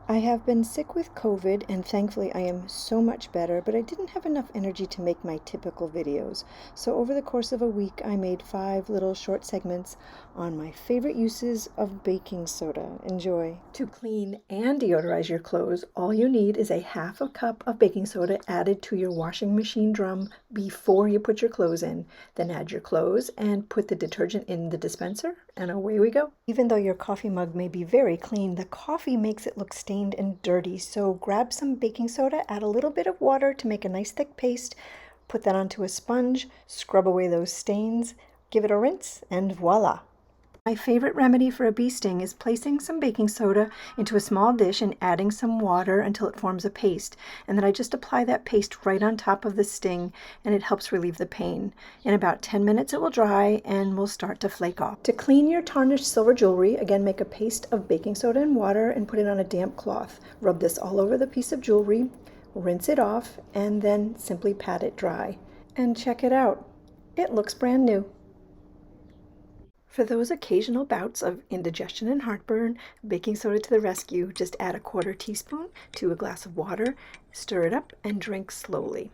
I have been sick with COVID and thankfully I am so much better, but I didn't have enough energy to make my typical videos. So over the course of a week, I made 5 little short segments on my favorite uses of baking soda. Enjoy. To clean and deodorize your clothes, all you need is a half a cup of baking soda added to your washing machine drum before you put your clothes in. Then add your clothes and put the detergent in the dispenser, and away we go. Even though your coffee mug may be very clean, the coffee makes it look stained and dirty. So grab some baking soda, add a little bit of water to make a nice thick paste, put that onto a sponge, scrub away those stains, give it a rinse, and voila. My favorite remedy for a bee sting is placing some baking soda into a small dish and adding some water until it forms a paste. And then I just apply that paste right on top of the sting, and it helps relieve the pain. In about 10 minutes it will dry and will start to flake off. To clean your tarnished silver jewelry, again make a paste of baking soda and water and put it on a damp cloth. Rub this all over the piece of jewelry, rinse it off, and then simply pat it dry. And check it out. It looks brand new. For those occasional bouts of indigestion and heartburn, baking soda to the rescue. Just add a 1/4 teaspoon to a glass of water, stir it up, and drink slowly.